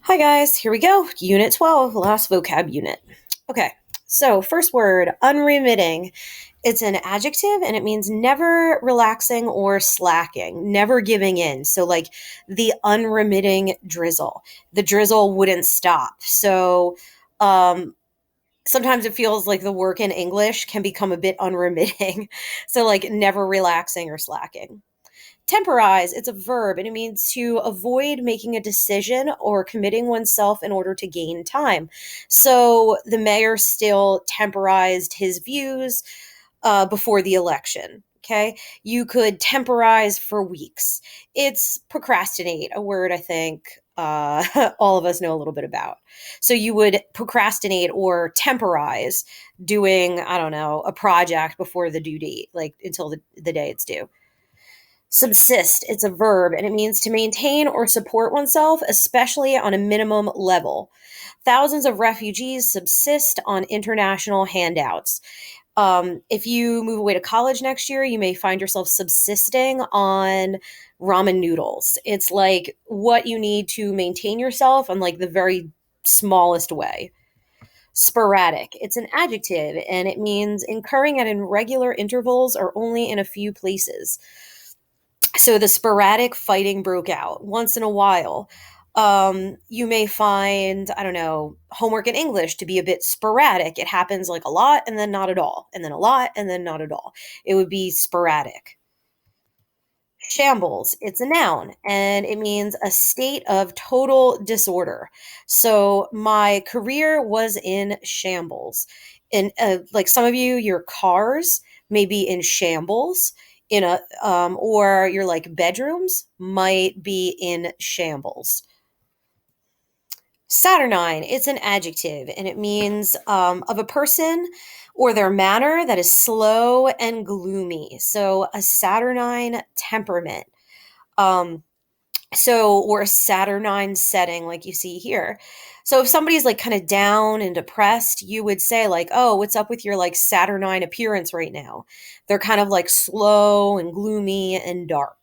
Hi guys, here we go. Unit 12, last vocab unit. Okay, so first word, unremitting. It's an adjective and it means never relaxing or slacking, never giving in. So, like the unremitting drizzle. The drizzle wouldn't stop. So, um, sometimes it feels like the work in English can become a bit unremitting. So, like never relaxing or slacking. Temporize, it's a verb and it means to avoid making a decision or committing oneself in order to gain time. So the mayor still temporized his views before the election. Okay. You could temporize for weeks. It's procrastinate, a word I think all of us know a little bit about. So you would procrastinate or temporize doing, I don't know, a project before the due date, like until the day it's due. Subsist, it's a verb and it means to maintain or support oneself, especially on a minimum level. Thousands of refugees subsist on international handouts. If you move away to college next year, you may find yourself subsisting on ramen noodles. It's like what you need to maintain yourself on like the very smallest way. Sporadic, it's an adjective and it means incurring at irregular intervals or only in a few places. So the sporadic fighting broke out once in a while. You may find, I don't know, homework in English to be a bit sporadic. It happens like a lot and then not at all, and then a lot and then not at all. It would be sporadic. Shambles, it's a noun and it means a state of total disorder. So my career was in shambles. And like some of you, your cars may be in shambles in a or your like bedrooms might be in shambles. Saturnine, it's an adjective and it means of a person or their manner that is slow and gloomy. So a saturnine temperament. Um, or a saturnine setting, like you see here. So if somebody's like kind of down and depressed, you would say, like, oh, what's up with your like saturnine appearance right now? They're kind of like slow and gloomy and dark.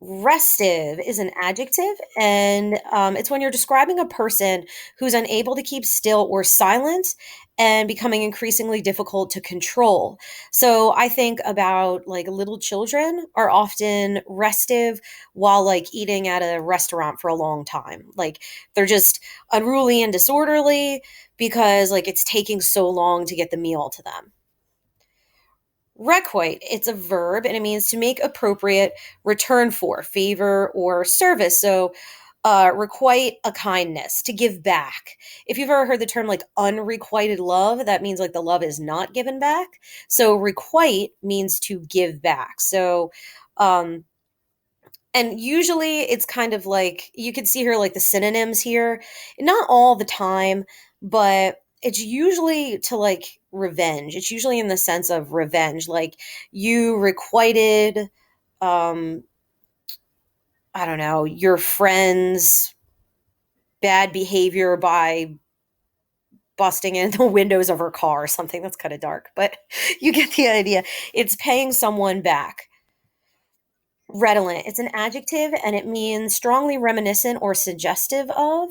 Restive is an adjective, and it's when you're describing a person who's unable to keep still or silent and becoming increasingly difficult to control. So I think about like little children are often restive while like eating at a restaurant for a long time. Like they're just unruly and disorderly because like it's taking so long to get the meal to them. Requite, it's a verb and it means to make appropriate return for favor or service. So, requite a kindness, to give back. If you've ever heard the term like unrequited love, that means like the love is not given back. So, requite means to give back. So, um, and usually it's kind of like you could see here like the synonyms here. Not all the time, but it's usually to like revenge. It's usually in the sense of revenge. Like you requited um I don't know, your friend's bad behavior by busting in the windows of her car or something. That's kind of dark, but you get the idea. It's paying someone back. Redolent, it's an adjective and it means strongly reminiscent or suggestive of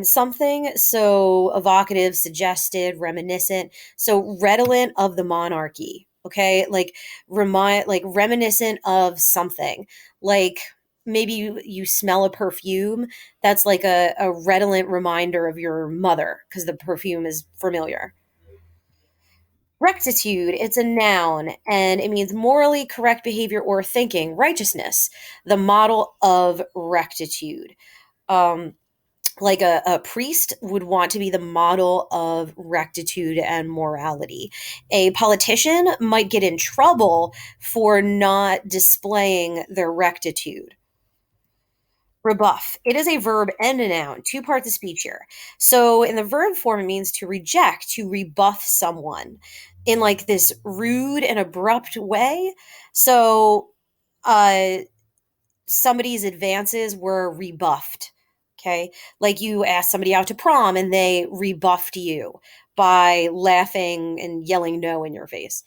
something. So evocative, suggested, reminiscent. So redolent of the monarchy. Okay, like reminiscent of something. Like maybe you smell a perfume that's like a redolent reminder of your mother because the perfume is familiar. Rectitude, it's a noun and it means morally correct behavior or thinking, righteousness, the model of rectitude. Um, like a priest would want to be the model of rectitude and morality. A politician might get in trouble for not displaying their rectitude. Rebuff. It is a verb and a noun, two parts of speech here. So in the verb form, it means to reject, to rebuff someone in like this rude and abrupt way. So uh somebody's advances were rebuffed. Okay. Like you asked somebody out to prom and they rebuffed you by laughing and yelling no in your face.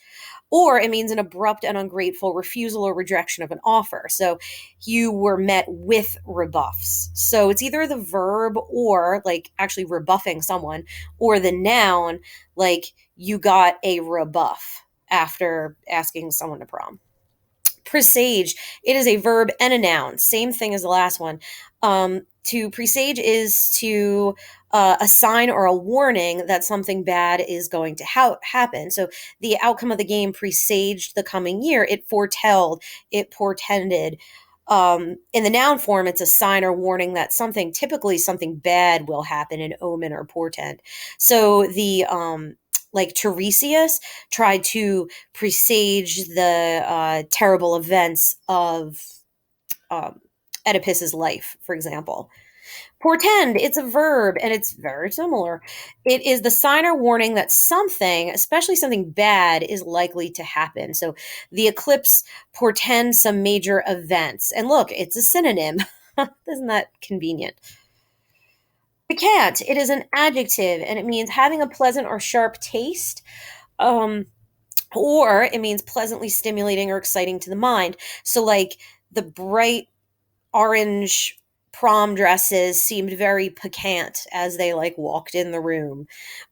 Or it means an abrupt and ungrateful refusal or rejection of an offer. So you were met with rebuffs. So it's either the verb, or like actually rebuffing someone, or the noun, like you got a rebuff after asking someone to prom. Presage, it is a verb and a noun, same thing as the last one. To presage is to a sign or a warning that something bad is going to happen. So the outcome of the game presaged the coming year. It foretelled, it portended. In the noun form, it's a sign or warning that something, typically something bad, will happen, an omen or portent. So the like Tiresias tried to presage the terrible events of um, Oedipus's life, for example. Portend, it's a verb and it's very similar. It is the sign or warning that something, especially something bad, is likely to happen. So the eclipse portends some major events. And look, it's a synonym. Isn't that convenient? Piquant, it is an adjective and it means having a pleasant or sharp taste. Um, or it means pleasantly stimulating or exciting to the mind. So, like the bright orange prom dresses seemed very piquant as they like walked in the room.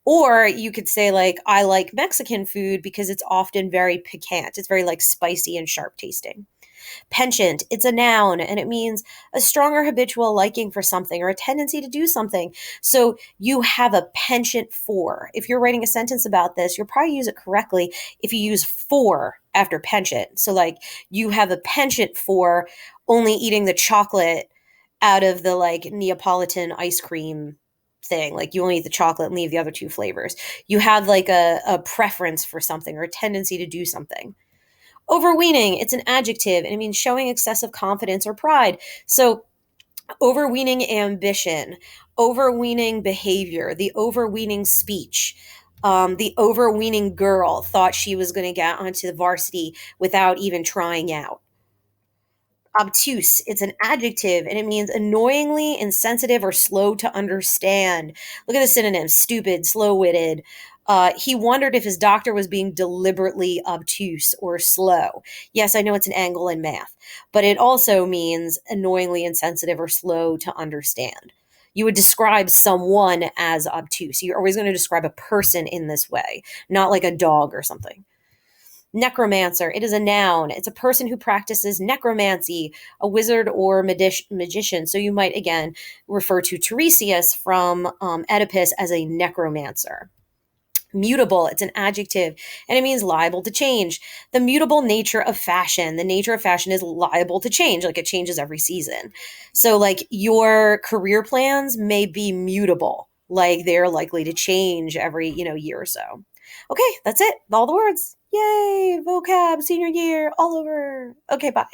Or you could say like I like Mexican food because it's often very piquant. It's very like spicy and sharp tasting. Penchant, it's a noun and it means a strong or habitual liking for something or a tendency to do something. So you have a penchant for. If you're writing a sentence about this, you'll probably use it correctly if you use for after penchant. So, like, you have a penchant for only eating the chocolate out of the like Neapolitan ice cream thing. Like, you only eat the chocolate and leave the other two flavors. You have like a preference for something or a tendency to do something. Overweening, it's an adjective and it means showing excessive confidence or pride. So, overweening ambition, overweening behavior, the overweening speech. The overweening girl thought she was going to get onto the varsity without even trying out. Obtuse, it's an adjective and it means annoyingly insensitive or slow to understand. Look at the synonyms: stupid, slow witted. He wondered if his doctor was being deliberately obtuse or slow. Yes, I know it's an angle in math, but it also means annoyingly insensitive or slow to understand. You would describe someone as obtuse. You're always going to describe a person in this way, not like a dog or something. Necromancer, it is a noun. It's a person who practices necromancy, a wizard or magician. So you might again refer to Tiresias from Oedipus as a necromancer. Mutable, it's an adjective and it means liable to change. The mutable nature of fashion. The nature of fashion is liable to change, like it changes every season. So, like, your career plans may be mutable, like they're likely to change every, year or so. Okay, that's it. All the words. Yay, vocab, senior year, all over. Okay, bye.